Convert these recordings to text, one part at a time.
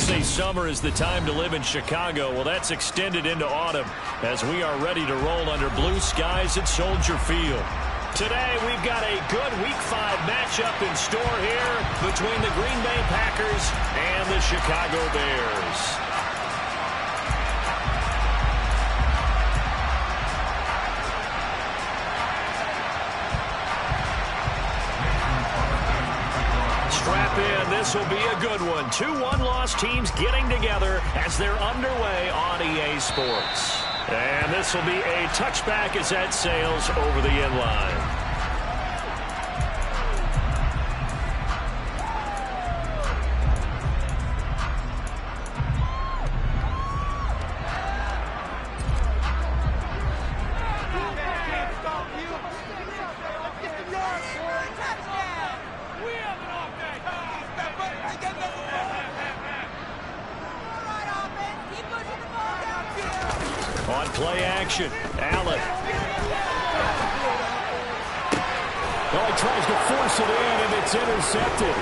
say summer is the time to live in Chicago. Well, that's extended into autumn as we are ready to roll under blue skies at Soldier Field. Today, we've got a good Week 5 matchup in store here between the Green Bay Packers and the Chicago Bears. Strap in. This will be a good one. 2 one-loss teams getting together as they're underway on EA Sports. And this will be a touchback as that sails over the end line. On play action, Allen. Well, he tries to force it in, and it's intercepted.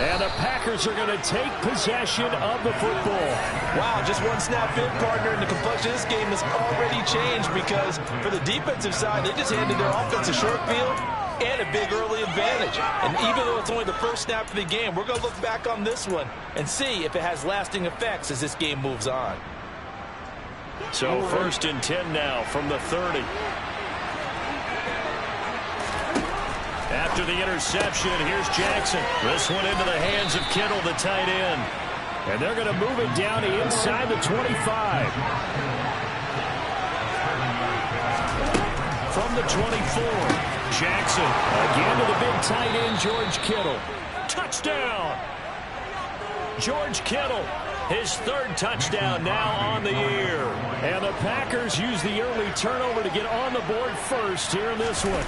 And the Packers are going to take possession of the football. Wow, just one snap in, partner, and the complexion of this game has already changed because for the defensive side, they just handed their offense a short field and a big early advantage. And even though it's only the first snap of the game, we're going to look back on this one and see if it has lasting effects as this game moves on. So 1st and 10 now from the 30. After the interception, here's Jackson. This one into the hands of Kittle, the tight end. And they're going to move it down to inside the 25. From the 24. Jackson again to the big tight end, George Kittle. Touchdown! George Kittle, his 3rd touchdown now on the year. And the Packers use the early turnover to get on the board first here in this one.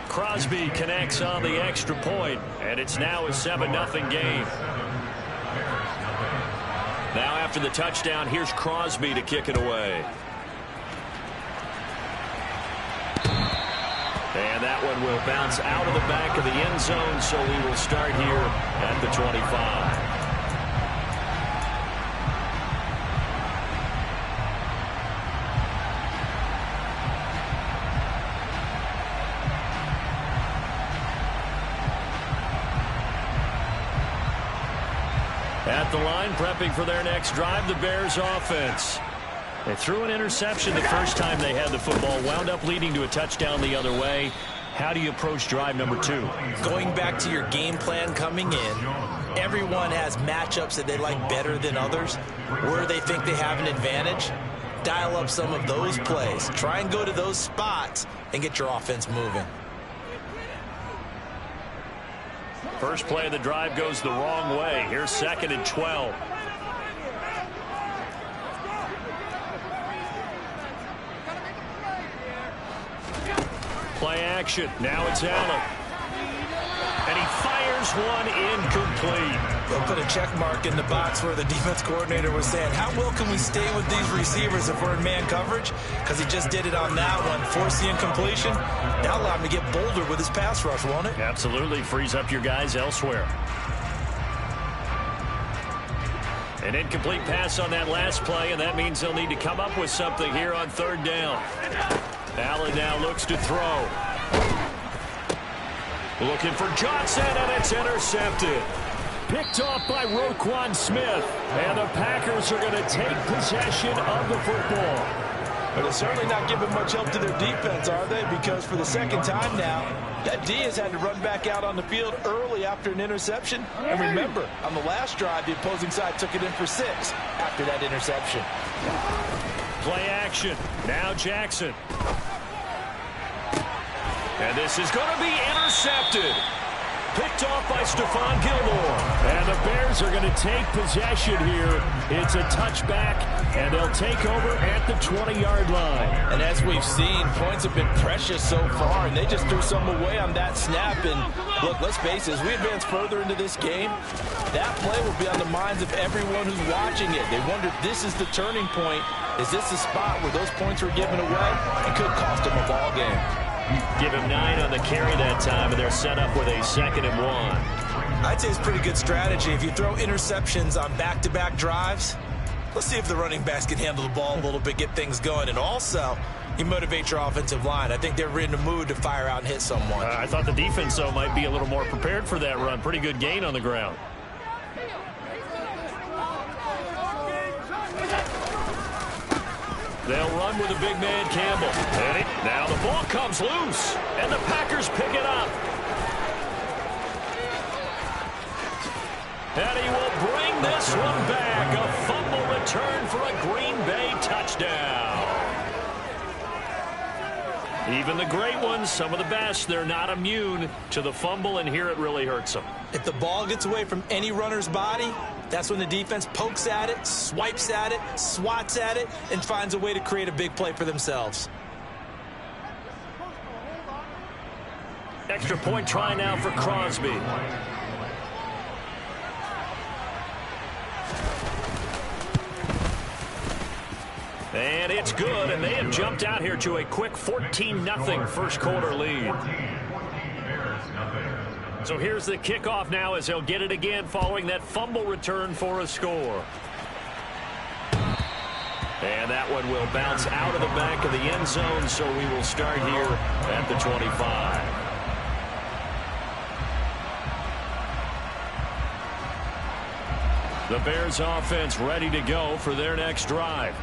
Crosby connects on the extra point, and it's now a 7-0 game. Now after the touchdown, here's Crosby to kick it away. And that one will bounce out of the back of the end zone, so we will start here at the 25. At the line, prepping for their next drive, the Bears offense. They threw an interception the first time they had the football, wound up leading to a touchdown the other way. How do you approach drive number 2? Going back to your game plan coming in, everyone has matchups that they like better than others. Where they think they have an advantage, dial up some of those plays. Try and go to those spots and get your offense moving. First play of the drive goes the wrong way. Here's 2nd and 12. Play action. Now it's Allen. And he fires one incomplete. They'll put a check mark in the box where the defense coordinator was saying, how well can we stay with these receivers if we're in man coverage? Because he just did it on that one. Force the incompletion. Now allow him to get bolder with his pass rush, won't it? Absolutely. Frees up your guys elsewhere. An incomplete pass on that last play, and that means they'll need to come up with something here on 3rd down. Allen now looks to throw. Looking for Johnson, and it's intercepted. Picked off by Roquan Smith. And the Packers are going to take possession of the football. But they're certainly not giving much help to their defense, are they? Because for the 2nd time now, that D has had to run back out on the field early after an interception. And remember, on the last drive, the opposing side took it in for 6 after that interception. Play action. Now Jackson. And this is going to be intercepted. Picked off by Stephon Gilmore. And the Bears are going to take possession here. It's a touchback, and they'll take over at the 20-yard line. And as we've seen, points have been precious so far, and they just threw some away on that snap. And look, let's face it, as we advance further into this game, that play will be on the minds of everyone who's watching it. They wonder if this is the turning point. Is this the spot where those points were given away? It could cost them a ball game. Give him 9 on the carry that time, and they're set up with a 2nd and 1. I'd say it's pretty good strategy. If you throw interceptions on back-to-back drives, let's see if the running backs can handle the ball a little bit, get things going. And also, you motivate your offensive line. I think they're in the mood to fire out and hit someone. I thought the defense, though, might be a little more prepared for that run. Pretty good gain on the ground. They'll run with a big man, Campbell. And now the ball comes loose, and the Packers pick it up. And he will bring this one back. A fumble return for a Green Bay touchdown. Even the great ones, some of the best, they're not immune to the fumble, and here it really hurts them. If the ball gets away from any runner's body, that's when the defense pokes at it, swipes at it, swats at it, and finds a way to create a big play for themselves. Extra point try now for Crosby. And it's good, and they have jumped out here to a quick 14-0 first quarter lead. So here's the kickoff now as they'll get it again following that fumble return for a score. And that one will bounce out of the back of the end zone, so we will start here at the 25. The Bears offense ready to go for their next drive.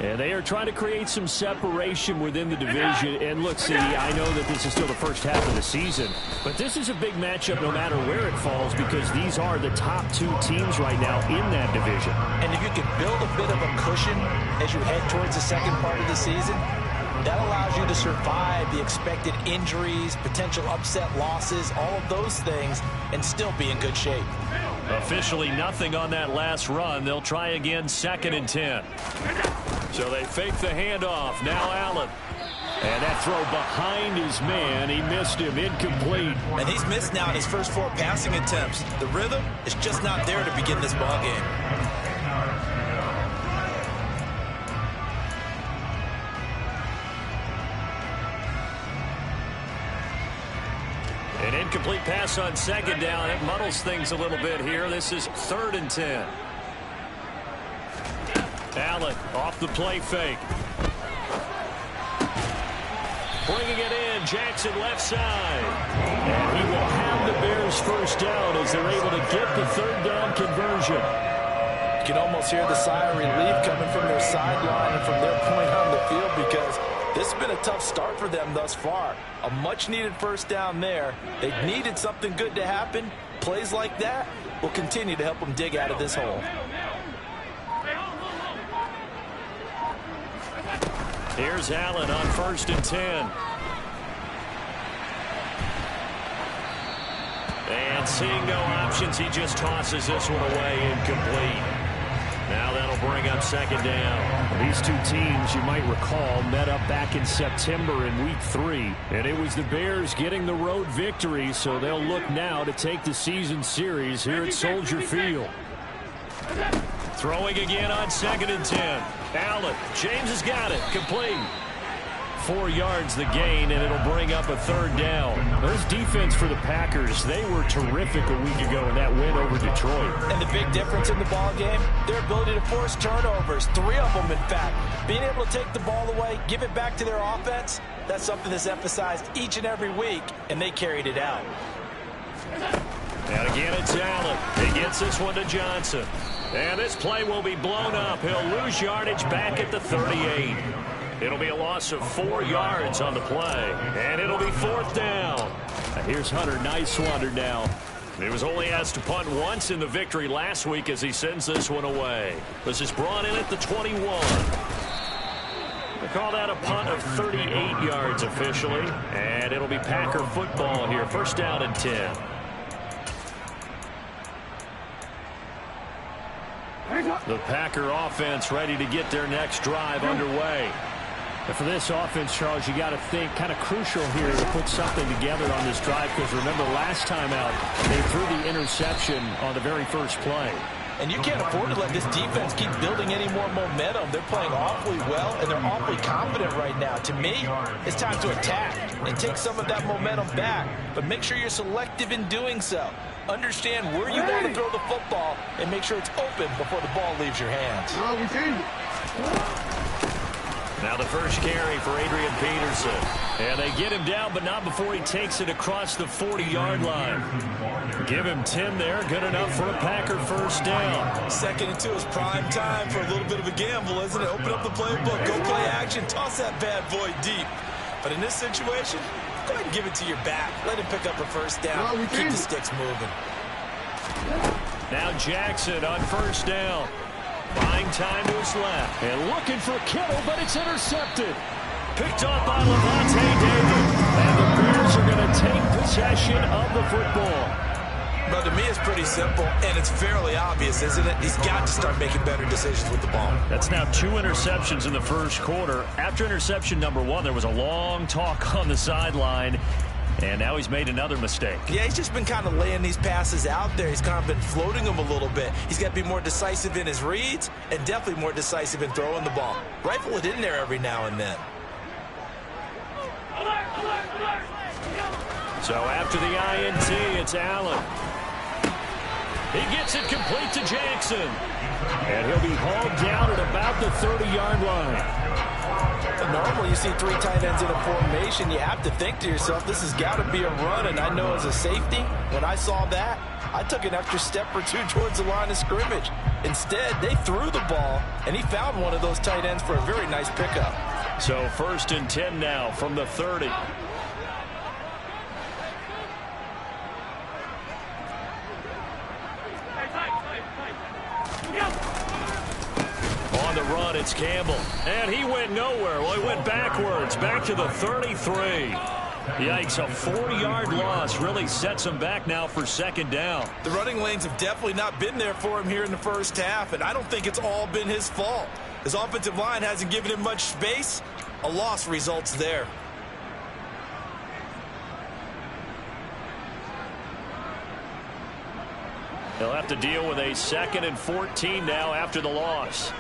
And they are trying to create some separation within the division. And look, see, I know that this is still the first half of the season, but this is a big matchup no matter where it falls because these are the top 2 teams right now in that division. And if you can build a bit of a cushion as you head towards the second part of the season, that allows you to survive the expected injuries, potential upset losses, all of those things, and still be in good shape. Officially nothing on that last run. They'll try again, 2nd and 10. So they fake the handoff. Now Allen. And that throw behind his man. He missed him. Incomplete. And he's missed now in his first 4 passing attempts. The rhythm is just not there to begin this ball game. An incomplete pass on 2nd down. It muddles things a little bit here. This is 3rd and 10. Allen off the play fake. Bringing it in, Jackson left side. And he will have the Bears first down as they're able to get the 3rd down conversion. You can almost hear the sigh of relief coming from their sideline and from their point on the field because this has been a tough start for them thus far. A much-needed first down there. They needed something good to happen. Plays like that will continue to help them dig out of this hole. Here's Allen on 1st and 10. And seeing no options, he just tosses this one away, incomplete. Now that'll bring up 2nd down. These 2 teams, you might recall, met up back in September in Week 3. And it was the Bears getting the road victory, so they'll look now to take the season series here at Soldier Field. Throwing again on 2nd and 10. Allen, James has got it, complete. 4 yards the gain, and it'll bring up a 3rd down. There's defense for the Packers. They were terrific a week ago in that win over Detroit. And the big difference in the ball game, their ability to force turnovers, 3 of them in fact. Being able to take the ball away, give it back to their offense, that's something that's emphasized each and every week, and they carried it out. And again, it's Allen. He gets this one to Johnson. And this play will be blown up. He'll lose yardage back at the 38. It'll be a loss of 4 yards on the play. And it'll be 4th down. And here's Hunter. Nice wonder now. He was only asked to punt once in the victory last week as he sends this one away. This is brought in at the 21. They call that a punt of 38 yards officially. And it'll be Packer football here. 1st down and 10. The Packer offense ready to get their next drive underway. And for this offense, Charles, you got to think kind of crucial here to put something together on this drive because remember last time out, they threw the interception on the very first play. And you can't afford to let this defense keep building any more momentum. They're playing awfully well, and they're awfully confident right now. To me, it's time to attack and take some of that momentum back, but make sure you're selective in doing so. Understand where you want to throw the football and make sure it's open before the ball leaves your hands. Now the first carry for Adrian Peterson. And they get him down, but not before he takes it across the 40-yard line. Give him 10 there. Good enough for a Packer first down. Second and 2 is prime time for a little bit of a gamble, isn't it? Open up the playbook. Go play action. Toss that bad boy deep. But in this situation, go ahead and give it to your back. Let him pick up a first down. Keep the sticks moving. Now Jackson on first down. Buying time to his left. And looking for Kittle, but it's intercepted. Picked up by Lavonte David. And the Bears are going to take possession of the football. But to me, it's pretty simple, and it's fairly obvious, isn't it? He's got to start making better decisions with the ball. That's now 2 interceptions in the first quarter. After interception number 1, there was a long talk on the sideline. And now he's made another mistake. Yeah, he's just been kind of laying these passes out there. He's kind of been floating them a little bit. He's got to be more decisive in his reads and definitely more decisive in throwing the ball. Rifle it in there every now and then. So after the INT, it's Allen. He gets it complete to Jackson. And he'll be hauled down at about the 30-yard line. Normally, you see 3 tight ends in a formation, you have to think to yourself, this has got to be a run, and I know as a safety, when I saw that, I took an extra step or 2 towards the line of scrimmage. Instead, they threw the ball, and he found one of those tight ends for a very nice pickup. So first and 10 now from the 30. On the run, it's Campbell. And he went nowhere. Well, he went backwards, back to the 33. Yikes, a 40-yard loss really sets him back now for second down. The running lanes have definitely not been there for him here in the first half, and I don't think it's all been his fault. His offensive line hasn't given him much space. A loss results there. They'll have to deal with a 2nd and 14 now after the loss.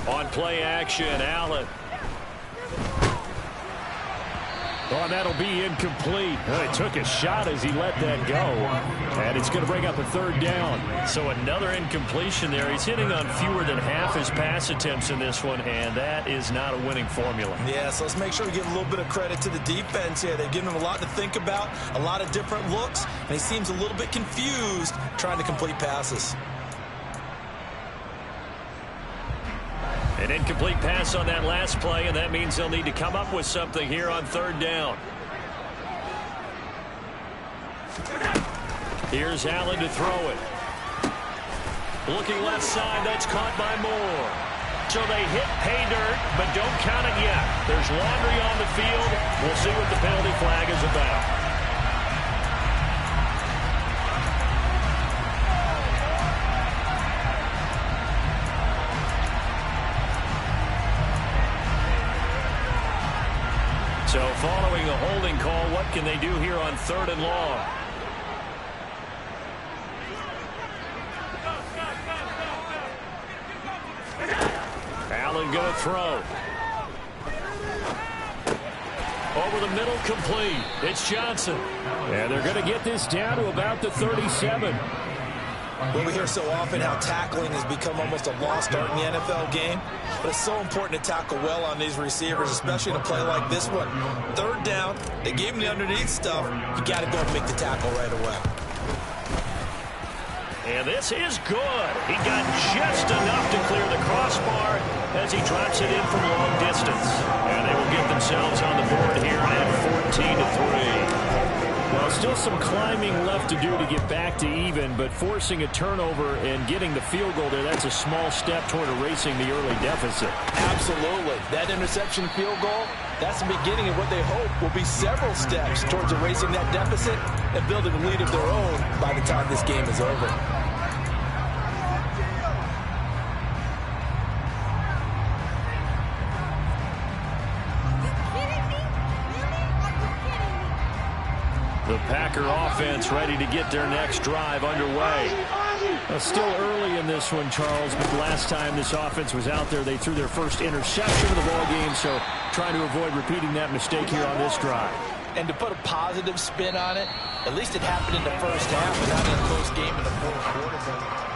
On play action, Allen. Oh, and that'll be incomplete. He took a shot as he let that go. And it's going to bring up a 3rd down. So another incompletion there. He's hitting on fewer than half his pass attempts in this one, and that is not a winning formula. Yeah, so let's make sure we give a little bit of credit to the defense here. They've given him a lot to think about, a lot of different looks, and he seems a little bit confused trying to complete passes. An incomplete pass on that last play, and that means they'll need to come up with something here on 3rd down. Here's Allen to throw it. Looking left side, that's caught by Moore. So they hit pay dirt, but don't count it yet. There's laundry on the field. We'll see what the penalty flag is about. So following a holding call, what can they do here on 3rd and long? Allen going to throw. Over the middle, complete. It's Johnson. And they're going to get this down to about the 37. Well, we hear so often how tackling has become almost a lost art in the NFL game, but it's so important to tackle well on these receivers, especially in a play like this one. 3rd down, they gave him the underneath stuff. You got to go and make the tackle right away. And this is good. He got just enough to clear the crossbar as he drops it in from long distance. And they will get themselves on the board here at 14-3. Well, still some climbing left to do to get back to even, but forcing a turnover and getting the field goal there, that's a small step toward erasing the early deficit. Absolutely. That interception field goal, that's the beginning of what they hope will be several steps towards erasing that deficit and building a lead of their own by the time this game is over. The Packer offense ready to get their next drive underway. Still early in this one, Charles, but the last time this offense was out there, they threw their first interception of the ball game, so trying to avoid repeating that mistake here on this drive. And to put a positive spin on it, at least it happened in the first half and not in a close game in the fourth quarter.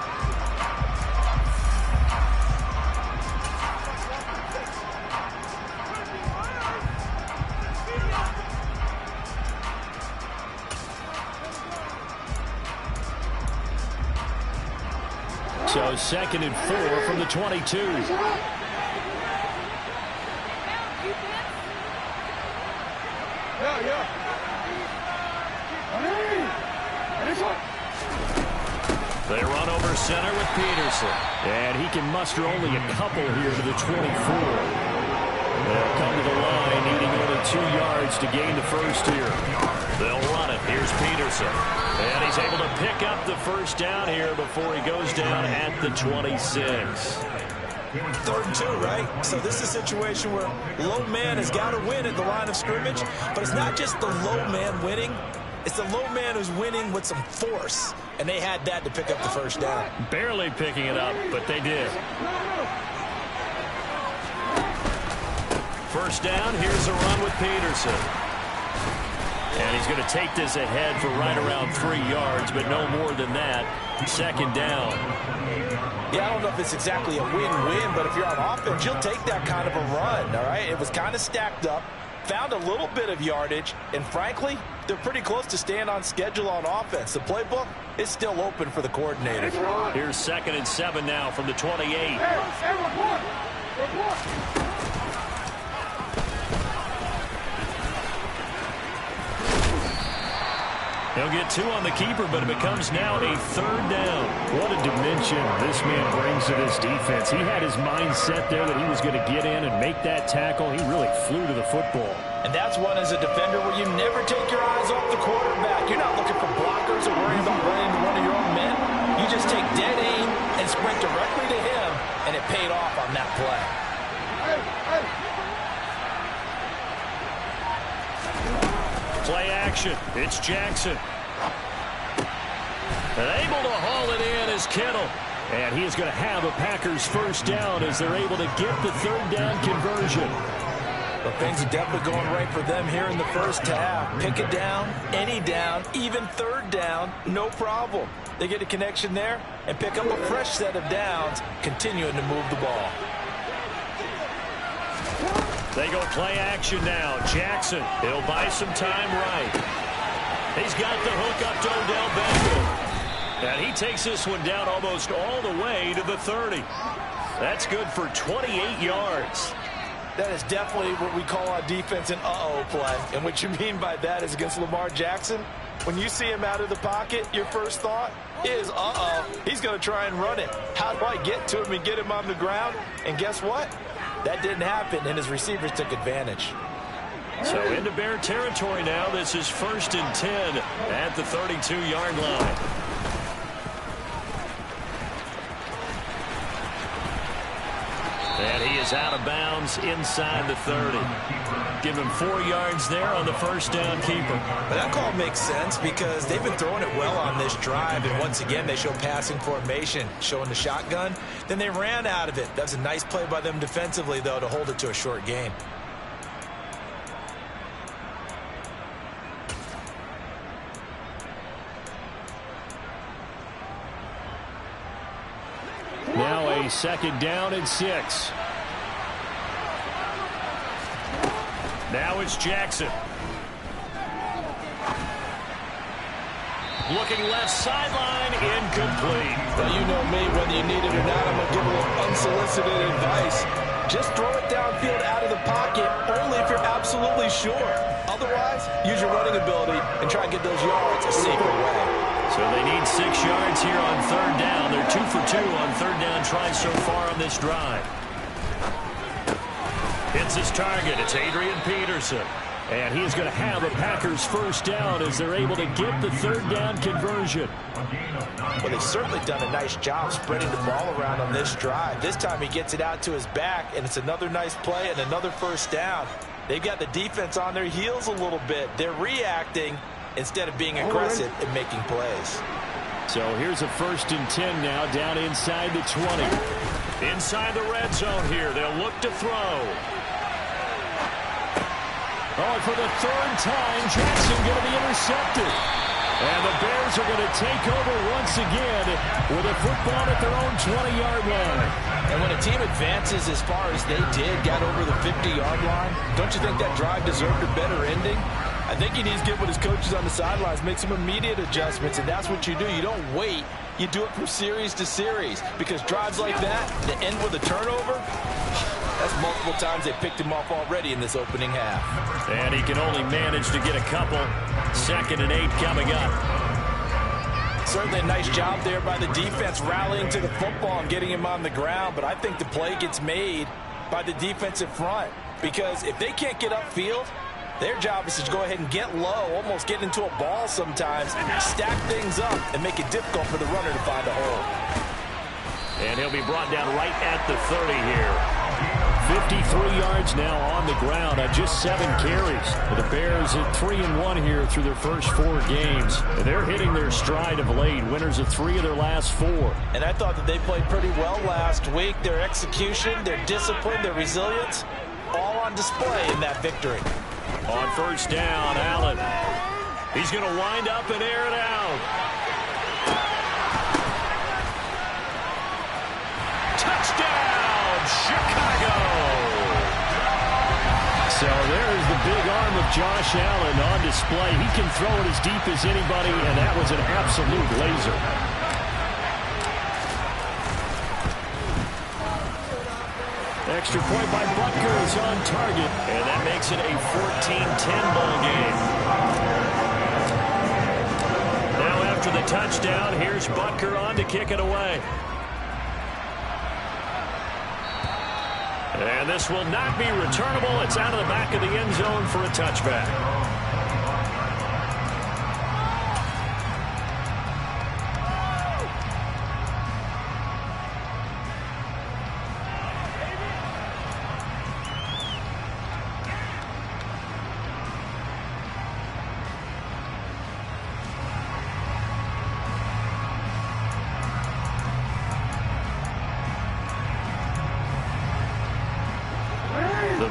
So 2nd and 4 from the 22. They run over center with Peterson. And he can muster only a couple here to the 24. They'll come to the line, needing only 2 yards to gain the first here. They'll run it. Here's Peterson. And he's able to pick up the first down here before he goes down at the 26. 3rd and 2, right? So this is a situation where low man has got to win at the line of scrimmage, but it's not just the low man winning. It's the low man who's winning with some force, and they had that to pick up the first down. Barely picking it up, but they did. First down, here's a run with Peterson. And he's going to take this ahead for right around 3 yards, but no more than that. 2nd down. Yeah, I don't know if it's exactly a win-win, but if you're on offense, you'll take that kind of a run, all right? It was kind of stacked up, found a little bit of yardage, and frankly, they're pretty close to staying on schedule on offense. The playbook is still open for the coordinator. Here's 2nd and 7 now from the 28. He'll get 2 on the keeper, but it becomes now a 3rd down. What a dimension this man brings to this defense. He had his mind set there that he was going to get in and make that tackle. He really flew to the football. And that's one as a defender where you never take your eyes off the quarterback. You're not looking for blockers or worrying about running into one of your own men. You just take dead aim and sprint directly to him, and it paid off on that play. Play action. It's Jackson. And able to haul it in is Kittle. And he is going to have a Packers first down as they're able to get the 3rd down conversion. Well, things are definitely going right for them here in the first half. Pick it down, any down, even 3rd down, no problem. They get a connection there and pick up a fresh set of downs, continuing to move the ball. They go play action now. Jackson, he'll buy some time right. He's got the hook up to Odell Beckham. And he takes this one down almost all the way to the 30. That's good for 28 yards. That is definitely what we call on defense an uh-oh play. And what you mean by that is against Lamar Jackson, when you see him out of the pocket, your first thought is, uh-oh, he's going to try and run it. How do I get to him and get him on the ground? And guess what? That didn't happen, and his receivers took advantage. So into Bear territory now. This is 1st and 10 at the 32-yard line. And he is out of bounds inside the 30. Give him 4 yards there on the first down keeper. But that call makes sense because they've been throwing it well on this drive, and once again they show passing formation, showing the shotgun. Then they ran out of it. That's a nice play by them defensively, though, to hold it to a short gain. Now a 2nd down and 6. Now it's Jackson. Looking left sideline, incomplete. Now, you know me, whether you need it or not, I'm going to give a little unsolicited advice. Just throw it downfield out of the pocket, only if you're absolutely sure. Otherwise, use your running ability and try and get those yards a safer way. So they need 6 yards here on 3rd down. They're 2 for 2 on 3rd down tries so far on this drive. Hits his target. It's Adrian Peterson. And he is going to have a Packers first down as they're able to get the 3rd down conversion. Well, they've certainly done a nice job spreading the ball around on this drive. This time he gets it out to his back, and it's another nice play and another first down. They've got the defense on their heels a little bit. They're reacting, instead of being aggressive and making plays. So here's a 1st and 10 now, down inside the 20. Inside the red zone here. They'll look to throw. Oh, and for the 3rd time, Jackson going to be intercepted. And the Bears are going to take over once again with a football at their own 20-yard line. And when a team advances as far as they did, got over the 50-yard line, don't you think that drive deserved a better ending? I think he needs to get with his coaches on the sidelines, make some immediate adjustments, and that's what you do. You don't wait. You do it from series to series, because drives like that end with a turnover, that's multiple times they picked him off already in this opening half. And he can only manage to get a couple. 2nd and 8 coming up. Certainly a nice job there by the defense rallying to the football and getting him on the ground, but I think the play gets made by the defensive front, because if they can't get upfield, their job is to go ahead and get low, almost get into a ball sometimes, stack things up, and make it difficult for the runner to find a hole. And he'll be brought down right at the 30 here. 53 yards now on the ground on just 7 carries. The Bears at 3-1 here through their first 4 games. And they're hitting their stride of late, winners of 3 of their last 4. And I thought that they played pretty well last week. Their execution, their discipline, their resilience, all on display in that victory. On 1st down, Allen. He's going to wind up and air it out. Touchdown, Chicago! So there's the big arm of Josh Allen on display. He can throw it as deep as anybody, and that was an absolute laser. Extra point by Butker is on target, and that makes it a 14-10 ball game. Now after the touchdown, here's Butker on to kick it away. And this will not be returnable. It's out of the back of the end zone for a touchback.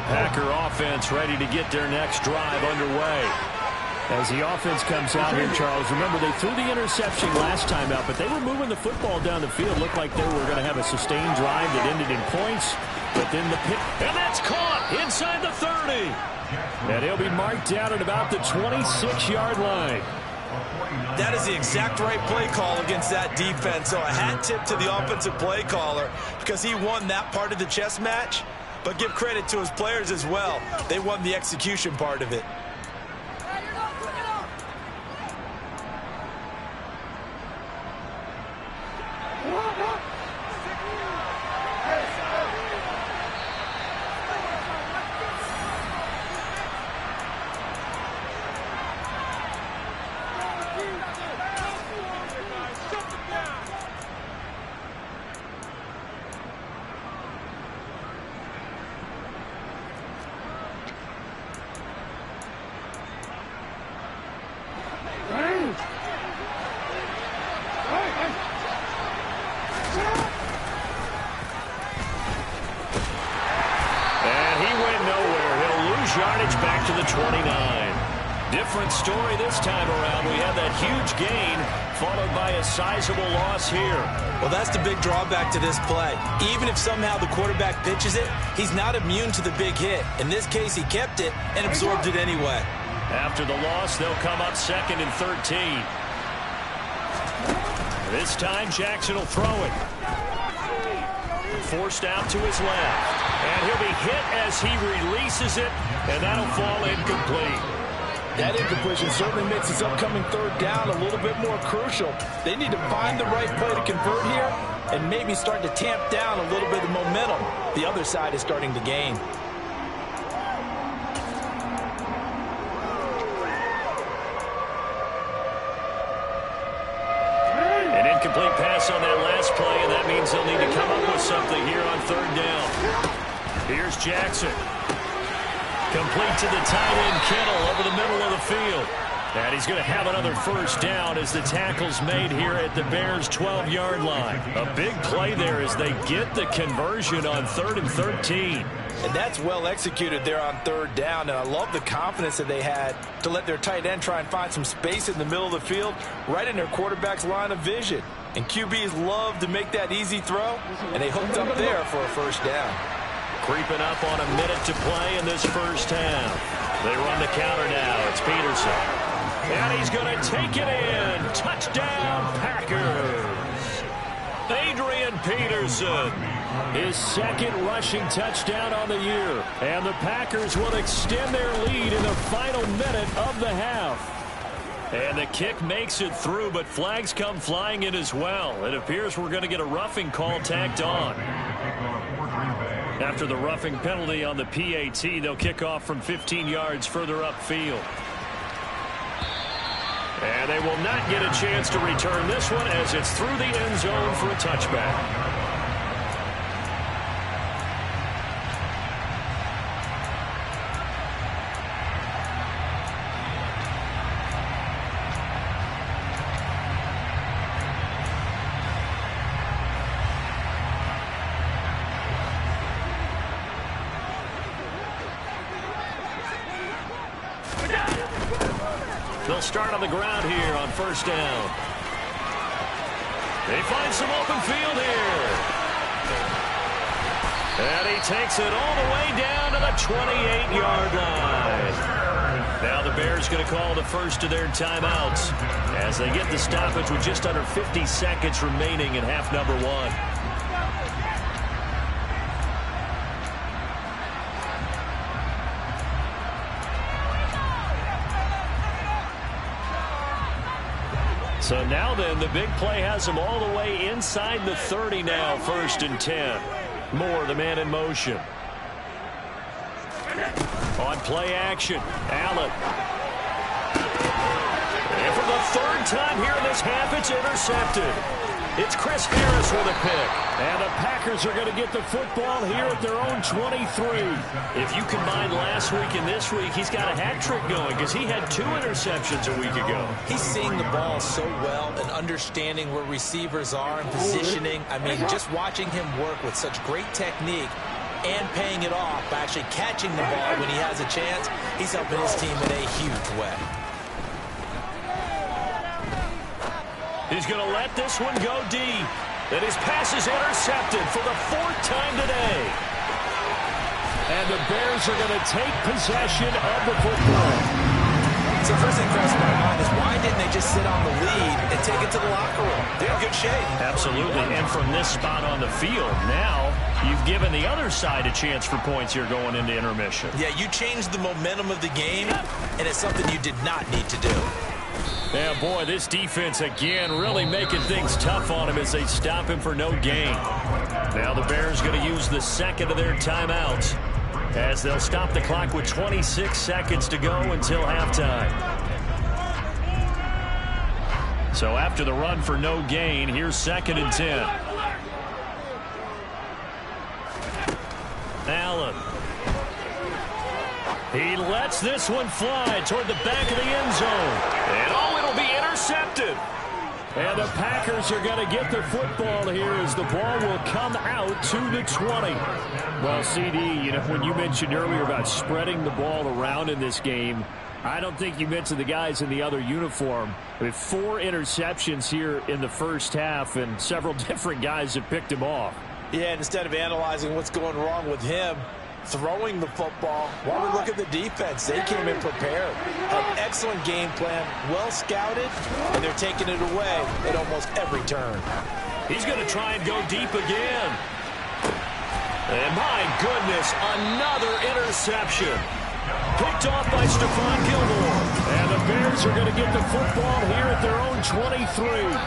Packer offense ready to get their next drive underway. As the offense comes out here, Charles, remember they threw the interception last time out, but they were moving the football down the field. Looked like they were going to have a sustained drive that ended in points, but then the pick. And that's caught inside the 30. And he'll be marked down at about the 26-yard line. That is the exact right play call against that defense. So a hat tip to the offensive play caller, because he won that part of the chess match. But give credit to his players as well. They won the execution part of it. Yardage back to the 29. Different story this time around. We have that huge gain followed by a sizable loss here. Well, that's the big drawback to this play. Even if somehow the quarterback pitches it, he's not immune to the big hit. In this case, he kept it and absorbed it anyway. After the loss, they'll come up 2nd and 13. This time, Jackson will throw it. Forced out to his left. And he'll be hit as he releases it, and that'll fall incomplete. That incompletion certainly makes this upcoming 3rd down a little bit more crucial. They need to find the right play to convert here and maybe start to tamp down a little bit of momentum the other side is starting to gain. An incomplete pass on that last play, and that means they'll need to come up with something here on 3rd down. Here's Jackson. Complete to the tight end, Kittle, over the middle of the field. And he's going to have another first down as the tackle's made here at the Bears' 12-yard line. A big play there as they get the conversion on 3rd and 13. And that's well executed there on 3rd down. And I love the confidence that they had to let their tight end try and find some space in the middle of the field, right in their quarterback's line of vision. And QBs love to make that easy throw, and they hooked up there for a first down. Creeping up on a minute to play in this first half. They run the counter now. It's Peterson. And he's going to take it in. Touchdown, Packers. Adrian Peterson. His second rushing touchdown on the year. And the Packers will extend their lead in the final minute of the half. And the kick makes it through, but flags come flying in as well. It appears we're going to get a roughing call tacked on. After the roughing penalty on the PAT, they'll kick off from 15 yards further upfield. And they will not get a chance to return this one as it's through the end zone for a touchback. They'll start on the ground here on first down. They find some open field here. And he takes it all the way down to the 28-yard line. Now the Bears going to call the first of their timeouts as they get the stoppage with just under 50 seconds remaining in half number one. So now then, the big play has him all the way inside the 30 now, 1st and 10. Moore, the man in motion. On play action, Allen. And for the 3rd time here in this half, it's intercepted. It's Chris Harris with a pick. And the Packers are going to get the football here at their own 23. If you combine last week and this week, he's got a hat trick going because he had 2 interceptions a week ago. He's seeing the ball so well and understanding where receivers are and positioning. I mean, just watching him work with such great technique and paying it off by actually catching the ball when he has a chance, he's helping his team in a huge way. He's going to let this one go deep. And his pass is intercepted for the 4th time today. And the Bears are going to take possession of the football. So first thing crosses my mind is why didn't they just sit on the lead and take it to the locker room? They're in good shape. Absolutely. And from this spot on the field, now you've given the other side a chance for points here going into intermission. Yeah, you changed the momentum of the game, and it's something you did not need to do. Yeah, boy, this defense again really making things tough on him as they stop him for no gain. Now the Bears going to use the second of their timeouts as they'll stop the clock with 26 seconds to go until halftime. So after the run for no gain, here's 2nd and 10. Allen. He lets this one fly toward the back of the end zone. And it'll be intercepted. And the Packers are going to get the football here as the ball will come out to the 20. Well, CD, you know, when you mentioned earlier about spreading the ball around in this game, I don't think you mentioned the guys in the other uniform. I mean, 4 interceptions here in the first half, and several different guys have picked him off. Yeah, and instead of analyzing what's going wrong with him, throwing the football, while we look at the defense, they came in prepared. An excellent game plan, well scouted, and they're taking it away at almost every turn. He's going to try and go deep again. And my goodness, another interception. Picked off by Stephon Gilmore. And the Bears are going to get the football here at their own 23.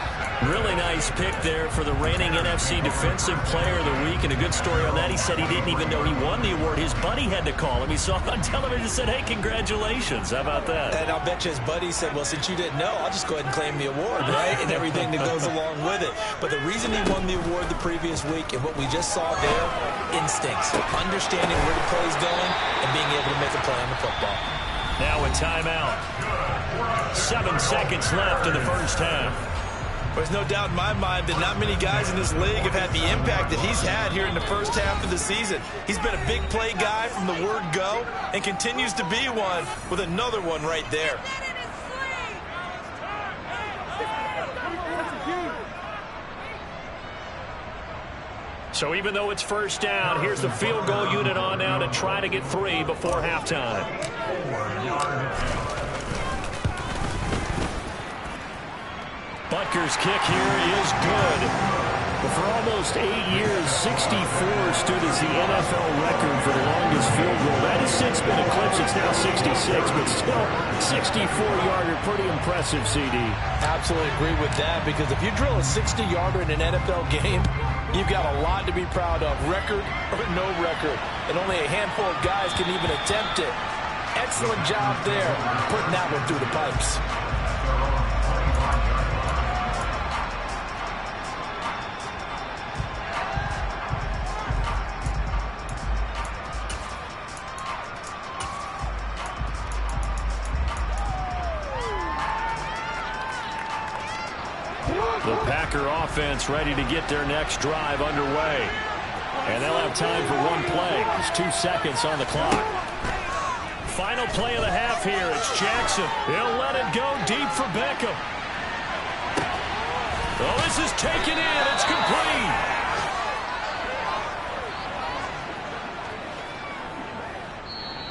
Really nice pick there for the reigning NFC Defensive Player of the Week. And a good story on that. He said he didn't even know he won the award. His buddy had to call him. He saw it on television and said, hey, congratulations. How about that? And I'll bet you his buddy said, well, since you didn't know, I'll just go ahead and claim the award, right? And everything that goes along with it. But the reason he won the award the previous week and what we just saw there, instincts, understanding where the play is going and being able to make a play on the football. Now a timeout. 7 seconds left in the first half. There's no doubt in my mind that not many guys in this league have had the impact that he's had here in the first half of the season. He's been a big play guy from the word go and continues to be one with another one right there. So even though it's first down, here's the field goal unit on now to try to get 3 before halftime. Butker's kick here is good. But for almost 8 years, 64 stood as the NFL record for the longest field goal. That has since been eclipsed. It's now 66, but still 64-yarder. Pretty impressive, CD. Absolutely agree with that, because if you drill a 60-yarder in an NFL game, you've got a lot to be proud of, record or no record. And only a handful of guys can even attempt it. Excellent job there, putting that one through the pipes. The Packer offense ready to get their next drive underway. And they'll have time for one play. There's 2 seconds on the clock. Final play of the half here. It's Jackson. He'll let it go deep for Beckham. Oh, this is taken in. It's complete.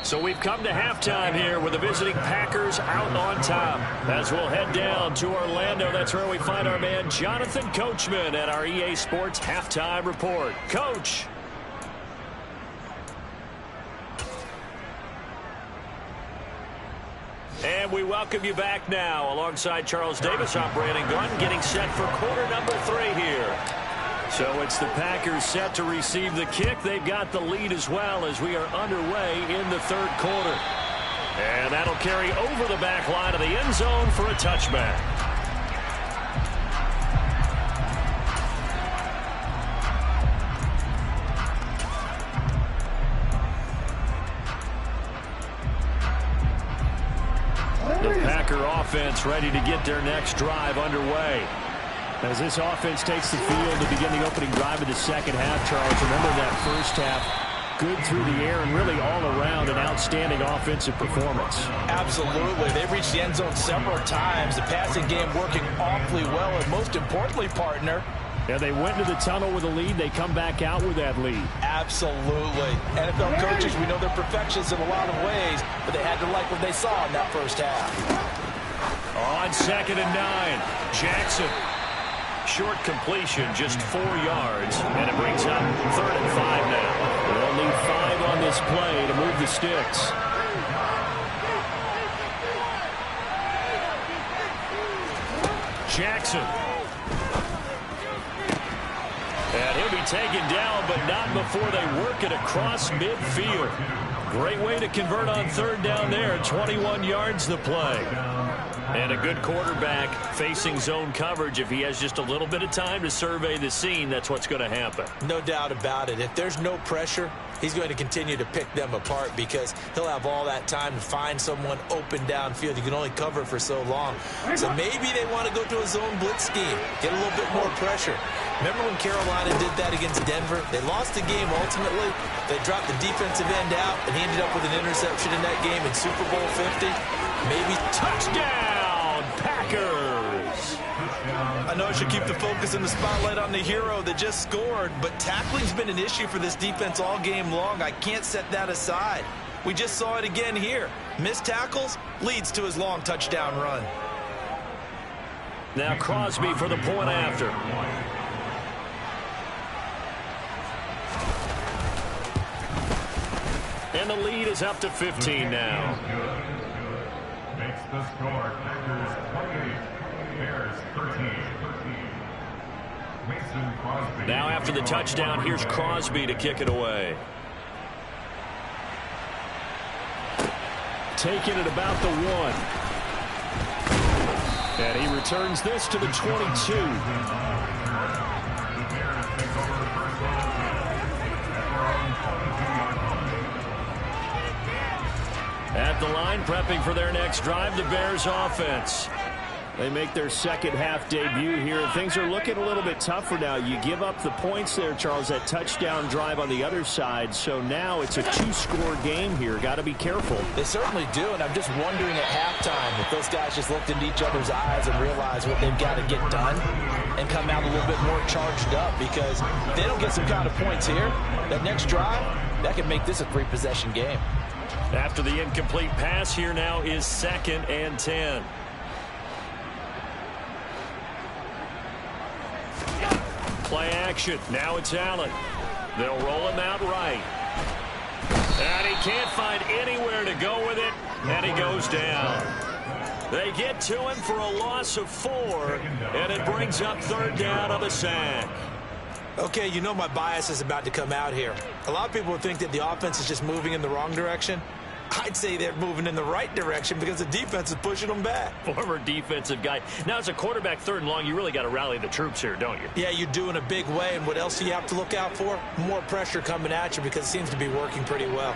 So we've come to halftime here with the visiting Packers out on top. As we'll head down to Orlando, that's where we find our man Jonathan Coachman at our EA Sports Halftime Report. Coach. And we welcome you back now. Alongside Charles Davis, I'm Brandon Gunn, getting set for quarter number 3 here. So it's the Packers set to receive the kick. They've got the lead as well as we are underway in the third quarter. And that'll carry over the back line of the end zone for a touchback. The Packer offense ready to get their next drive underway. As this offense takes the field to begin the opening drive of the second half, Charles, remember that first half, good through the air and really all around an outstanding offensive performance. Absolutely. They've reached the end zone several times. The passing game working awfully well, and most importantly, partner, yeah, they went into the tunnel with a lead. They come back out with that lead. Absolutely. NFL coaches, we know they're perfectionists in a lot of ways, but they had to like what they saw in that first half. On 2nd and 9, Jackson. Short completion, just 4 yards, and it brings up 3rd and 5 now. They'll need 5 on this play to move the sticks. Jackson. And he'll be taken down, but not before they work it across midfield. Great way to convert on 3rd down there. 21 yards the play. And a good quarterback facing zone coverage. If he has just a little bit of time to survey the scene, that's what's going to happen. No doubt about it. If there's no pressure, he's going to continue to pick them apart because he'll have all that time to find someone open downfield. You can only cover for so long. So maybe they want to go to a zone blitz scheme, get a little bit more pressure. Remember when Carolina did that against Denver? They lost the game ultimately. They dropped the defensive end out, and he ended up with an interception in that game in Super Bowl 50. Maybe touchdown, Packers. I know I should keep the focus and the spotlight on the hero that just scored, but tackling's been an issue for this defense all game long. I can't set that aside. We just saw it again here. Missed tackles leads to his long touchdown run. Now Crosby for the point after. And the lead is up to 15 now. Makes the score Packers 28, Bears 13. Mason Crosby. Now after the touchdown, here's Crosby to kick it away. Taking it about the 1. And he returns this to the 22. At the line, prepping for their next drive, the Bears offense. They make their second half debut here, and things are looking a little bit tougher now. You give up the points there, Charles, that touchdown drive on the other side. So now it's a two-score game here. Got to be careful. They certainly do, and I'm just wondering at halftime if those guys just looked into each other's eyes and realized what they've got to get done and come out a little bit more charged up, because if they don't get some kind of points here, that next drive, that could make this a three-possession game. After the incomplete pass, here now is 2nd and 10. Play action. Now it's Allen. They'll roll him out right. And he can't find anywhere to go with it, and he goes down. They get to him for a loss of 4, and it brings up 3rd down on the sack. Okay, you know my bias is about to come out here. A lot of people would think that the offense is just moving in the wrong direction. I'd say they're moving in the right direction because the defense is pushing them back. Former defensive guy. Now, as a quarterback, 3rd and long, you really got to rally the troops here, don't you? Yeah, you do in a big way. And what else do you have to look out for? More pressure coming at you, because it seems to be working pretty well.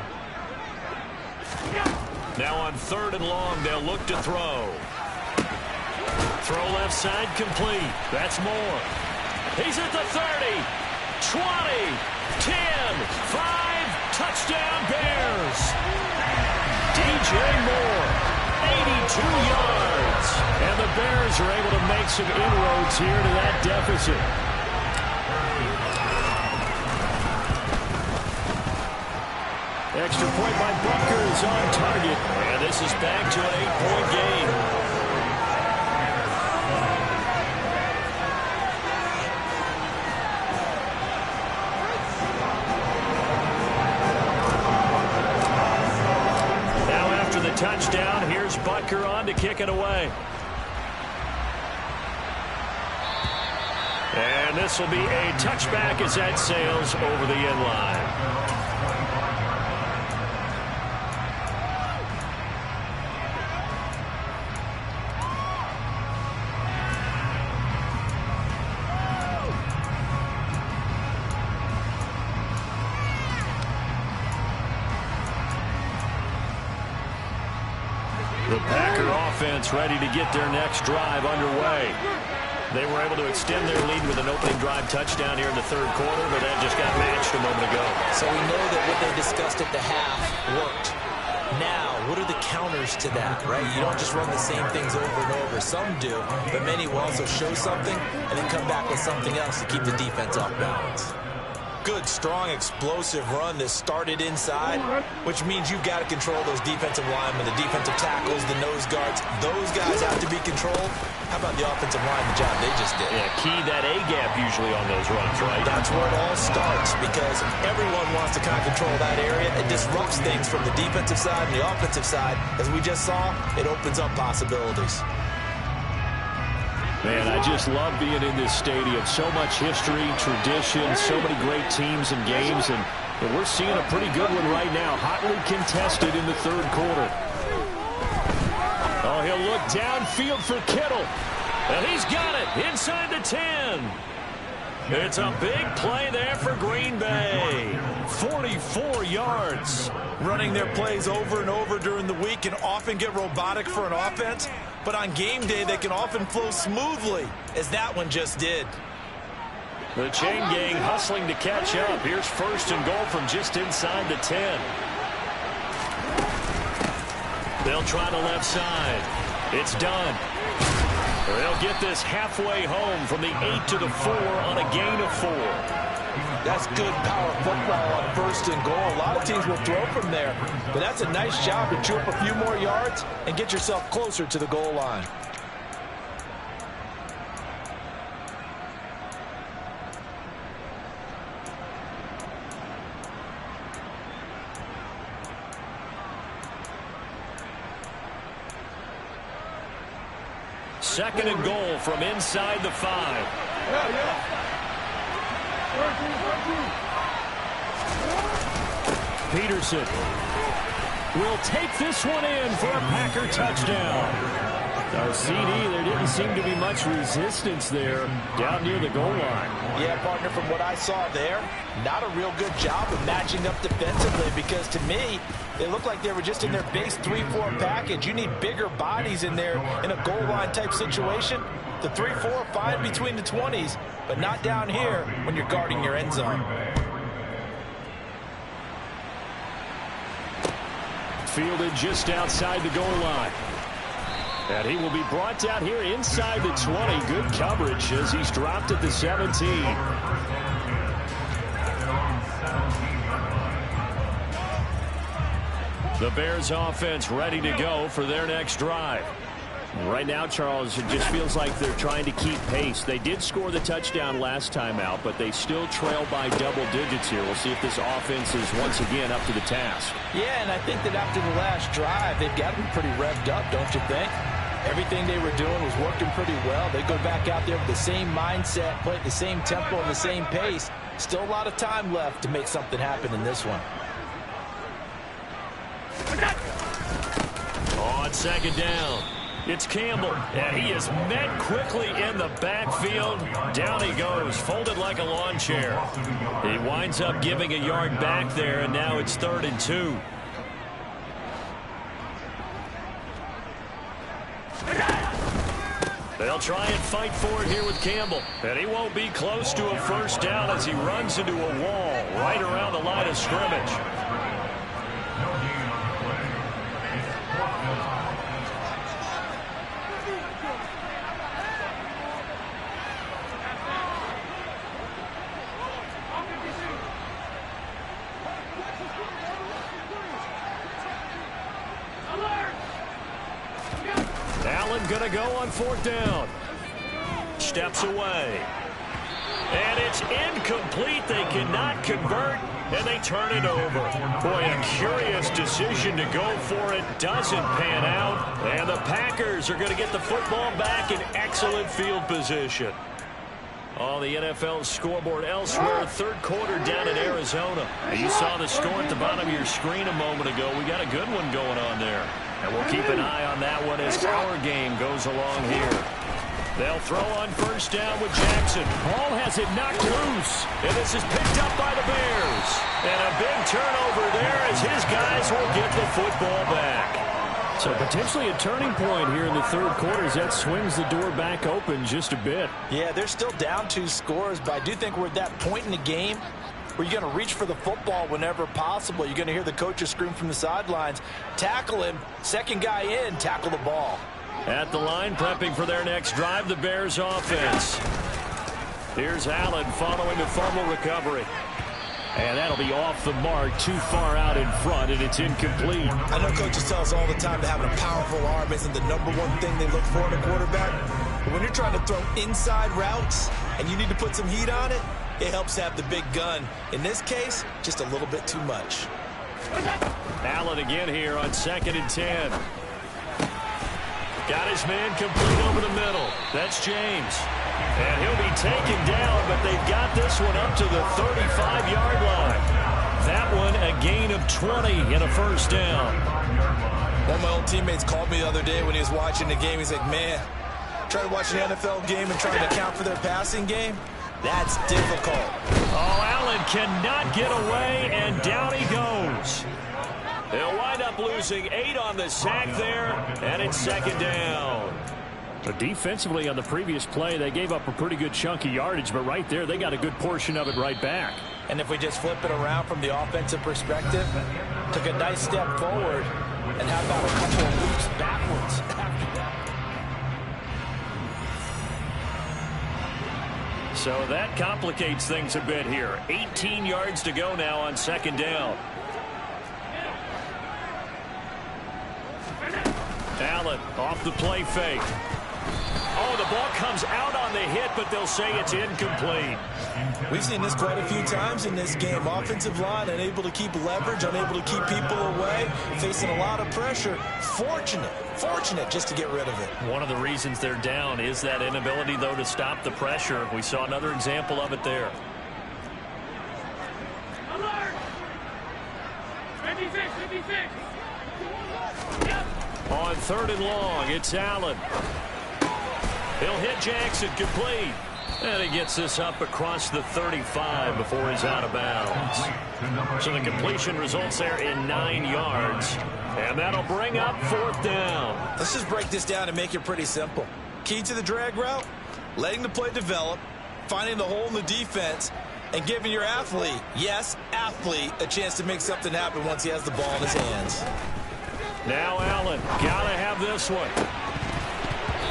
Now on 3rd and long, they'll look to throw. Throw left side complete. That's Moore. He's at the 30, 20, 10, 5, touchdown Bears. DJ Moore, 82 yards. And the Bears are able to make some inroads here to that deficit. Extra point by Butker is on target. And this is back to an 8-point game. Touchdown. Here's Butker on to kick it away. And this will be a touchback as that sails over the end line. The Packer offense ready to get their next drive underway. They were able to extend their lead with an opening drive touchdown here in the 3rd quarter, but that just got matched a moment ago. So we know that what they discussed at the half worked. Now, what are the counters to that, right? You don't just run the same things over and over. Some do, but many will also show something and then come back with something else to keep the defense off balance. Good, strong, explosive run that started inside, which means you've got to control those defensive linemen, the defensive tackles, the nose guards. Those guys have to be controlled. How about the offensive line, the job they just did? Yeah, key that A-gap usually on those runs, right? That's where it all starts, because everyone wants to kind of control that area. It disrupts things from the defensive side and the offensive side. As we just saw, it opens up possibilities. Man, I just love being in this stadium. So much history, tradition, so many great teams and games, and we're seeing a pretty good one right now. Hotly contested in the 3rd quarter. Oh, he'll look downfield for Kittle. And he's got it inside the 10. It's a big play there for Green Bay. 44 yards. Running their plays over and over during the week can often get robotic for an offense, but on game day they can often flow smoothly, as that one just did. The chain gang hustling to catch up. Here's 1st and goal from just inside the 10. They'll try the left side. It's done. They'll get this halfway home from the 8 to the 4 on a gain of 4. That's good power football on 1st and goal. A lot of teams will throw from there, but that's a nice job to chew up a few more yards and get yourself closer to the goal line. Second and goal from inside the 5. Peterson will take this one in for a Packer touchdown. CD, there didn't seem to be much resistance there down near the goal line. Yeah, partner, from what I saw there, not a real good job of matching up defensively, because to me, they looked like they were just in their base 3-4 package. You need bigger bodies in there in a goal line type situation. The 3-4 are fine between the 20s, but not down here when you're guarding your end zone. Fielded just outside the goal line. And he will be brought down here inside the 20. Good coverage as he's dropped at the 17. The Bears offense ready to go for their next drive. Right now, Charles, it just feels like they're trying to keep pace. They did score the touchdown last time out, but they still trail by double digits here. We'll see if this offense is once again up to the task. Yeah, and I think that after the last drive, they've got to be pretty revved up, don't you think? Everything they were doing was working pretty well. They go back out there with the same mindset, play at the same tempo and the same pace. Still a lot of time left to make something happen in this one. On second down, it's Campbell, and he is met quickly in the backfield. Down he goes, folded like a lawn chair. He winds up giving a yard back there, and now it's 3rd and 2. They'll try and fight for it here with Campbell. And he won't be close to a first down as he runs into a wall right around the line of scrimmage. Allen gonna go on 4th down. Steps away. And it's incomplete. They cannot convert, and they turn it over. Boy, a curious decision to go for it. Doesn't pan out. And the Packers are going to get the football back in excellent field position. On the NFL scoreboard elsewhere, 3rd quarter down in Arizona. You saw the score at the bottom of your screen a moment ago. We got a good one going on there. And we'll keep an eye on that one as our game goes along here. They'll throw on 1st down with Jackson. Ball has it knocked loose. And this is picked up by the Bears. And a big turnover there as his guys will get the football back. So potentially a turning point here in the 3rd quarter as that swings the door back open just a bit. Yeah, they're still down 2 scores, but I do think we're at that point in the game where you're going to reach for the football whenever possible. You're going to hear the coaches scream from the sidelines, tackle him, second guy in, tackle the ball. At the line, prepping for their next drive, the Bears offense. Here's Allen following the fumble recovery. And that'll be off the mark, too far out in front, and it's incomplete. I know coaches tell us all the time that having a powerful arm isn't the #1 thing they look for in a quarterback. But when you're trying to throw inside routes and you need to put some heat on it, it helps have the big gun. In this case, just a little bit too much. Allen again here on 2nd and 10. Got his man complete over the middle. That's James. And he'll be taken down, but they've got this one up to the 35-yard line. That one a gain of 20 and a 1st down. One of my old teammates called me the other day when he was watching the game. He's like, man, trying to watch an NFL game and trying to account for their passing game? That's difficult. Oh, Allen cannot get away, and down he goes. They'll wind up losing 8 on the sack there, and it's 2nd down. But defensively on the previous play, they gave up a pretty good chunk of yardage, but right there, they got a good portion of it right back. And if we just flip it around from the offensive perspective, took a nice step forward, and how about a couple of leaps backwards after that? So that complicates things a bit here. 18 yards to go now on 2nd down. Allen off the play fake. Oh, the ball comes out on the hit, but they'll say it's incomplete. We've seen this quite a few times in this game. Offensive line unable to keep leverage, unable to keep people away, facing a lot of pressure. Fortunate just to get rid of it. One of the reasons they're down is that inability, though, to stop the pressure. We saw another example of it there. On 3rd and long. It's Allen. He'll hit Jackson complete. And he gets this up across the 35 before he's out of bounds. So the completion results there in 9 yards. And that'll bring up 4th down. Let's just break this down and make it pretty simple. Key to the drag route, letting the play develop, finding the hole in the defense, and giving your athlete, yes, athlete, a chance to make something happen once he has the ball in his hands. Now Allen, gotta have this one.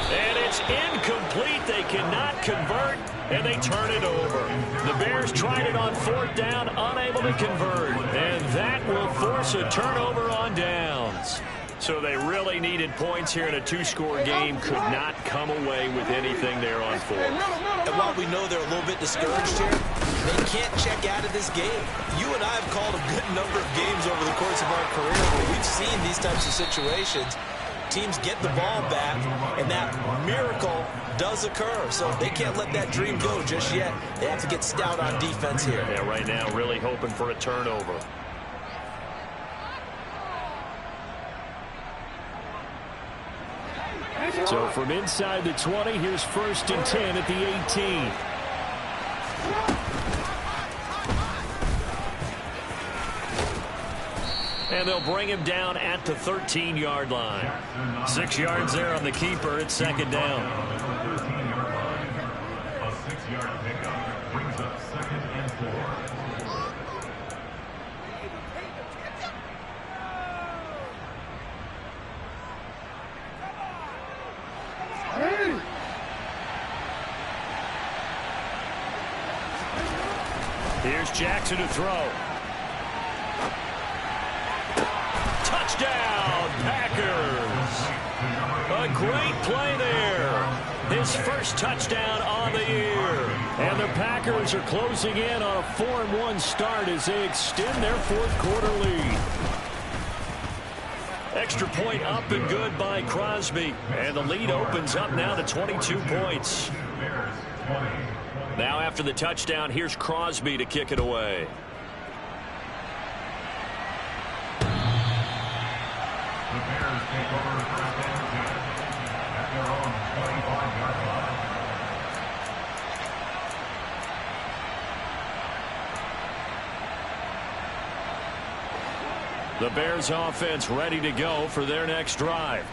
And it's incomplete. They cannot convert, and they turn it over. The Bears tried it on 4th down, unable to convert. And that will force a turnover on downs. So they really needed points here in a 2-score game. Could not come away with anything there on 4th. And while we know they're a little bit discouraged here, they can't check out of this game. You and I have called a good number of games over the course of our career where we've seen these types of situations. Teams get the ball back, and that miracle does occur. So they can't let that dream go just yet. They have to get stout on defense here. Yeah, right now really hoping for a turnover. So from inside the 20, here's 1st and 10 at the 18. And they'll bring him down at the 13-yard line. 6 yards there on the keeper. It's 2nd down. A 13-yard line. A 6-yard pickup brings up 2nd and 4. Here's Jackson to throw. Touchdown, Packers. A great play there. His first touchdown on the year. And the Packers are closing in on a 4-1 start as they extend their 4th quarter lead. Extra point up and good by Crosby. And the lead opens up now to 22 points. Now after the touchdown, here's Crosby to kick it away. The Bears take over 1st and 10 at their own 25-yard line. The Bears offense ready to go for their next drive.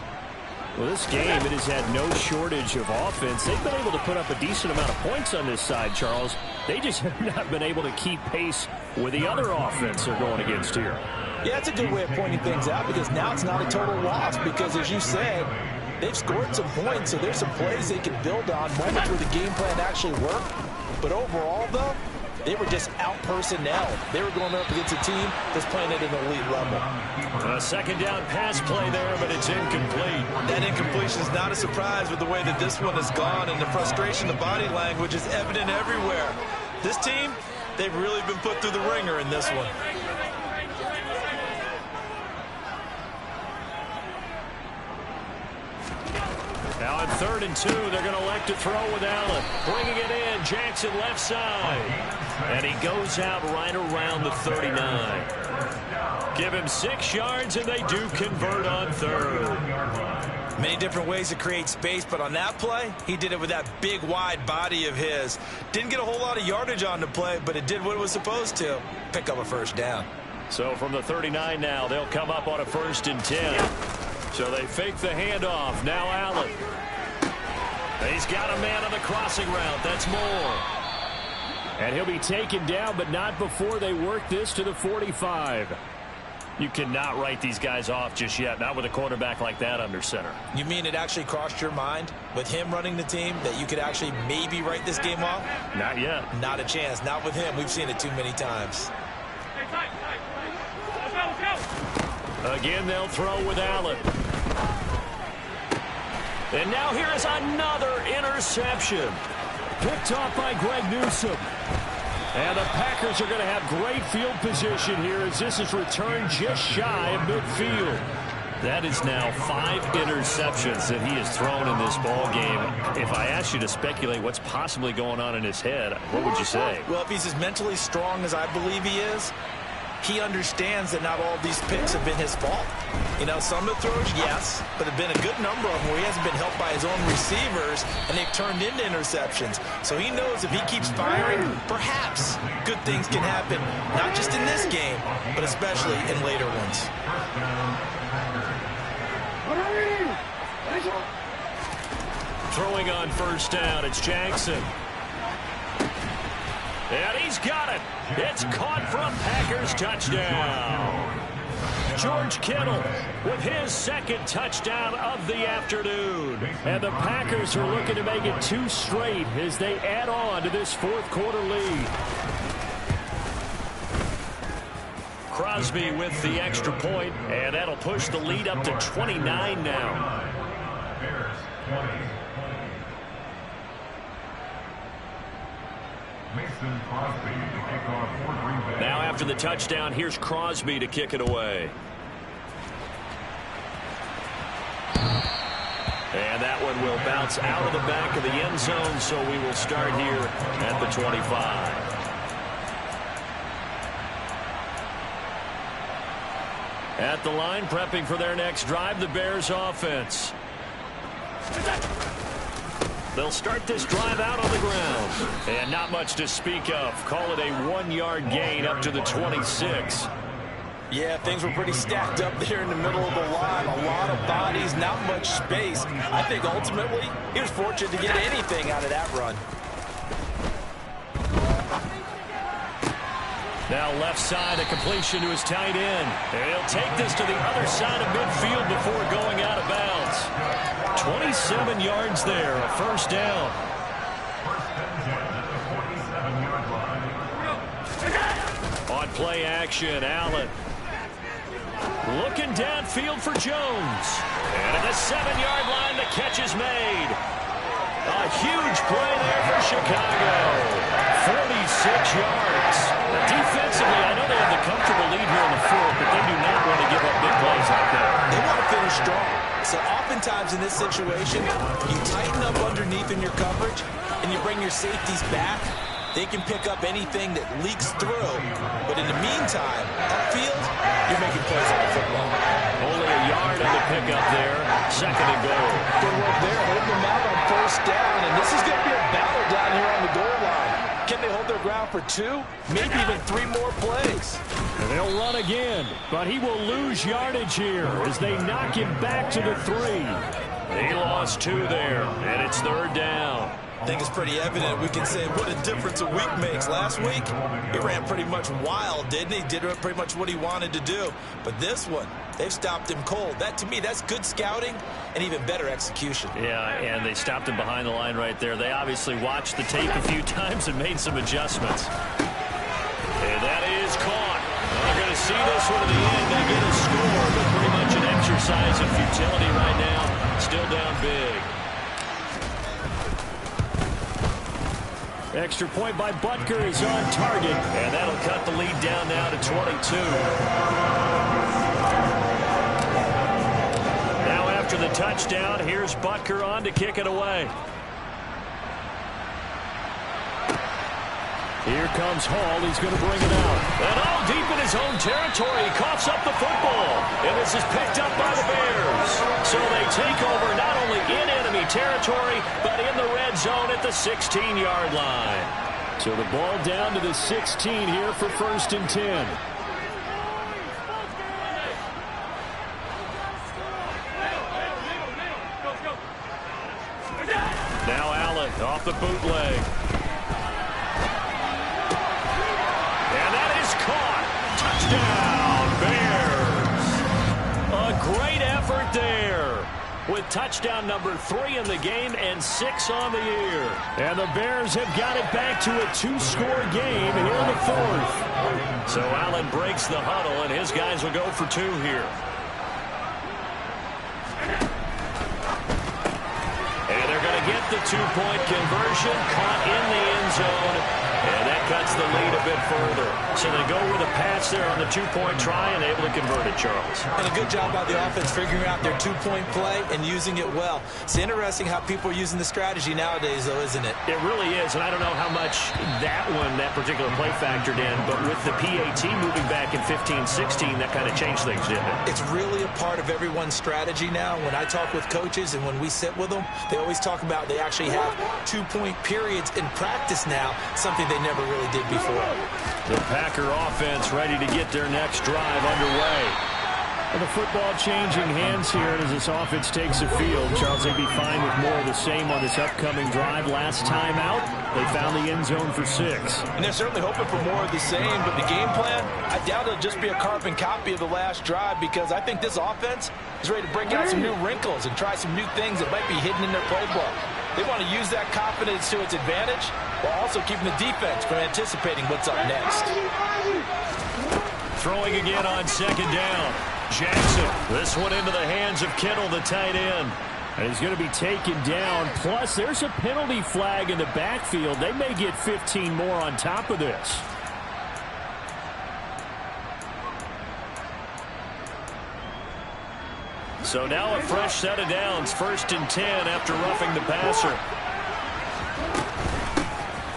Well, this game, it has had no shortage of offense. They've been able to put up a decent amount of points on this side, Charles. They just have not been able to keep pace with the other offense they're going against here. Yeah, it's a good way of pointing things out because now it's not a total loss because, as you said, they've scored some points, so there's some plays they can build on, moments where the game plan actually worked. But overall, though, they were just out-personnel. They were going up against a team that's playing at an elite level. A 2nd down pass play there, but it's incomplete. That incompletion is not a surprise with the way that this one has gone, and the frustration, the body language is evident everywhere. This team, they've really been put through the ringer in this one. Now on 3rd and 2, they're going to elect to throw with Allen. Bringing it in, Jackson left side. And he goes out right around the 39. Give him 6 yards, and they do convert on 3rd. Many different ways to create space, but on that play, he did it with that big, wide body of his. Didn't get a whole lot of yardage on the play, but it did what it was supposed to. Pick up a 1st down. So from the 39 now, they'll come up on a 1st and 10. So they fake the handoff. Now Allen. He's got a man on the crossing route. That's Moore. And he'll be taken down, but not before they work this to the 45. You cannot write these guys off just yet, not with a quarterback like that under center. You mean it actually crossed your mind with him running the team that you could actually maybe write this game off? Not yet. Not a chance. Not with him. We've seen it too many times. Again, they'll throw with Allen. And now here is another interception. Picked off by Greg Newsome. And the Packers are going to have great field position here as this is returned just shy of midfield. That is now 5 interceptions that he has thrown in this ball game. If I asked you to speculate what's possibly going on in his head, what would you say? Well, if he's as mentally strong as I believe he is, he understands that not all of these picks have been his fault. You know, some of the throws, yes, but there have been a good number of them where he hasn't been helped by his own receivers, and they've turned into interceptions. So he knows if he keeps firing, perhaps good things can happen, not just in this game, but especially in later ones. Throwing on first down, it's Jackson. And he's got it. It's caught for a Packers touchdown. George Kittle with his second touchdown of the afternoon. And the Packers are looking to make it 2 straight as they add on to this fourth quarter lead. Crosby with the extra point, and that'll push the lead up to 29 now. Now after the touchdown, here's Crosby to kick it away. And that one will bounce out of the back of the end zone, so we will start here at the 25. At the line, prepping for their next drive, the Bears offense. They'll start this drive out on the ground. And not much to speak of. Call it a 1-yard gain up to the 26. Yeah, things were pretty stacked up there in the middle of the line. A lot of bodies, not much space. I think ultimately he was fortunate to get anything out of that run. Now left side, a completion to his tight end. And he'll take this to the other side of midfield before going out of bounds. 27 yards there, a first down. On play action, Allen. Looking downfield for Jones. And at the 7-yard line, the catch is made. A huge play there for Chicago. 46 yards. Defensively, I know they have the comfortable lead here in the fourth, but they do not want to give up big plays like that. They want to finish strong. So oftentimes in this situation, you tighten up underneath in your coverage, and you bring your safeties back. They can pick up anything that leaks through. But in the meantime, upfield, you're making plays on the football. Only a yard on the pickup there. Second and goal. Good work there, holding them out on first down. And this is going to be a battle down here on the goal line. Can they hold their ground for 2? Maybe even 3 more plays. And they'll run again, but he will lose yardage here as they knock him back to the 3. He lost 2 there, and it's third down. I think it's pretty evident. We can say what a difference a week makes. Last week, he ran pretty much wild, didn't he? Did pretty much what he wanted to do. But this one, they've stopped him cold. That, to me, that's good scouting and even better execution. Yeah, and they stopped him behind the line right there. They obviously watched the tape a few times and made some adjustments. And that is caught. They're going to see this one to the end. They get a score, but pretty much an exercise in futility right now. Still down big. Extra point by Butker is on target, and that'll cut the lead down now to 22. Now after the touchdown, here's Butker on to kick it away. Here comes Hall. He's going to bring it out. And all deep in his own territory. He coughs up the football. And this is picked up by the Bears. So they take over not only in enemy territory, but in the red zone at the 16-yard line. So the ball down to the 16 here for first and 10. Now Allen off the bootleg. Touchdown, Bears. A great effort there with touchdown number 3 in the game and 6 on the year. And the Bears have got it back to a 2-score game here in the fourth. So Allen breaks the huddle, and his guys will go for 2 here. And they're going to get the 2-point conversion, caught in the end zone. And that cuts the lead a bit further. So they go with a pass there on the two-point try and able to convert it, Charles. And a good job by the offense figuring out their two-point play and using it well. It's interesting how people are using the strategy nowadays, though, isn't it? It really is, and I don't know how much that particular play factored in, but with the PAT moving back in 15-16, that kind of changed things, didn't it? It's really a part of everyone's strategy now. When I talk with coaches and when we sit with them, they always talk about they actually have two-point periods in practice now, something they never really did before. The Packer offense ready to get their next drive underway. And the football changing hands here as this offense takes the field. Charles, they'd be fine with more of the same on this upcoming drive. Last time out, they found the end zone for 6. And they're certainly hoping for more of the same, but the game plan, I doubt it'll just be a carbon copy of the last drive, because I think this offense is ready to break out some new wrinkles and try some new things that might be hidden in their playbook. They want to use that confidence to its advantage while also keeping the defense from anticipating what's up next. Throwing again on second down. Jackson, this one into the hands of Kittle, the tight end. And he's going to be taken down. Plus, there's a penalty flag in the backfield. They may get 15 more on top of this. So now a fresh set of downs. 1st and 10 after roughing the passer.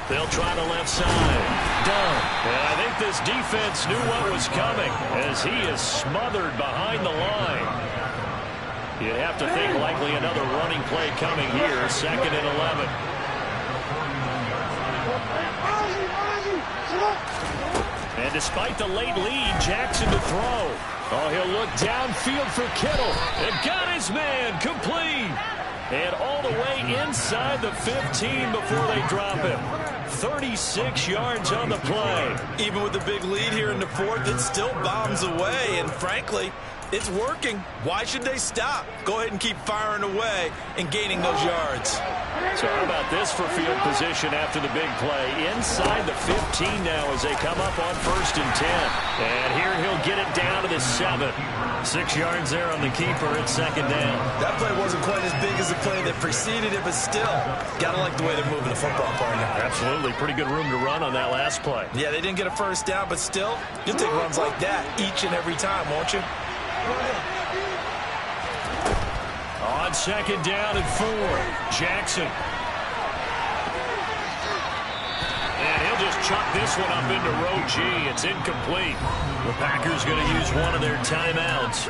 They'll try the left side. Done. And I think this defense knew what was coming as he is smothered behind the line. You'd have to think likely another running play coming here. 2nd and 11. And despite the late lead, Jackson to throw. Oh, he'll look downfield for Kittle. And got his man complete. And all the way inside the 15 before they drop him. 36 yards on the play. Even with the big lead here in the 4th, it still bombs away. And frankly, it's working. Why should they stop? Go ahead and keep firing away and gaining those yards. So how about this for field position after the big play? Inside the 15 now as they come up on 1st and 10. And here he'll get it down to the 7. 6 yards there on the keeper at 2nd down. That play wasn't quite as big as the play that preceded it, but still, gotta like the way they're moving the football, partner. Absolutely. Pretty good room to run on that last play. Yeah, they didn't get a 1st down, but still, you'll take runs like that each and every time, won't you? On 2nd down and 4, Jackson. And he'll just chuck this one up into row G. It's incomplete. The Packers going to use one of their timeouts.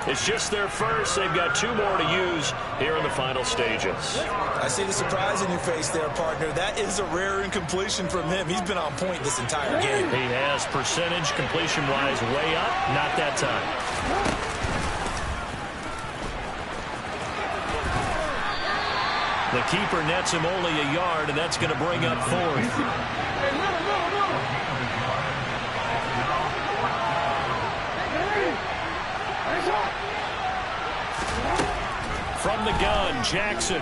It's just their first. They've got 2 more to use here in the final stages. I see the surprise in your face there, partner. That is a rare incompletion from him. He's been on point this entire game. He has percentage completion-wise way up. Not that time. The keeper nets him only a yard, and that's going to bring up 4th. From the gun, Jackson.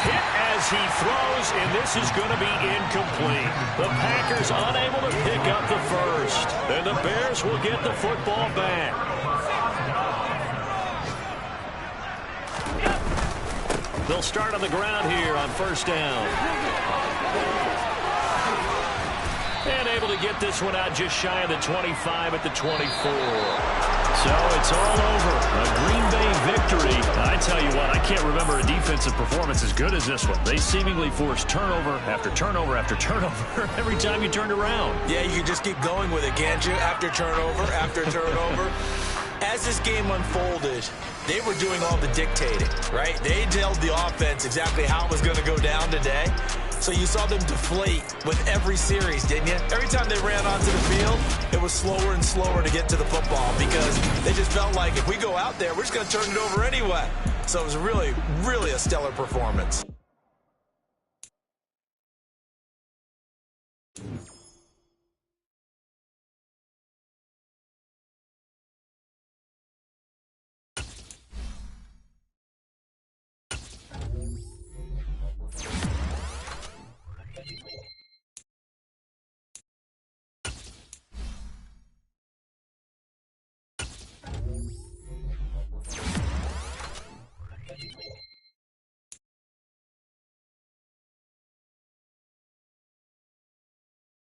Hit as he throws, and this is going to be incomplete. The Packers unable to pick up the 1st, and the Bears will get the football back. They'll start on the ground here on 1st down. And able to get this one out just shy of the 25 at the 24. So it's all over. A Green Bay victory. I tell you what, I can't remember a defensive performance as good as this one. They seemingly forced turnover after turnover after turnover every time you turned around. Yeah, you can just keep going with it, can't you? After turnover. As this game unfolded, they were doing all the dictating, right? They told the offense exactly how it was going to go down today. So you saw them deflate with every series, didn't you? Every time they ran onto the field, it was slower and slower to get to the football because they just felt like if we go out there, we're just going to turn it over anyway. So it was really, really a stellar performance.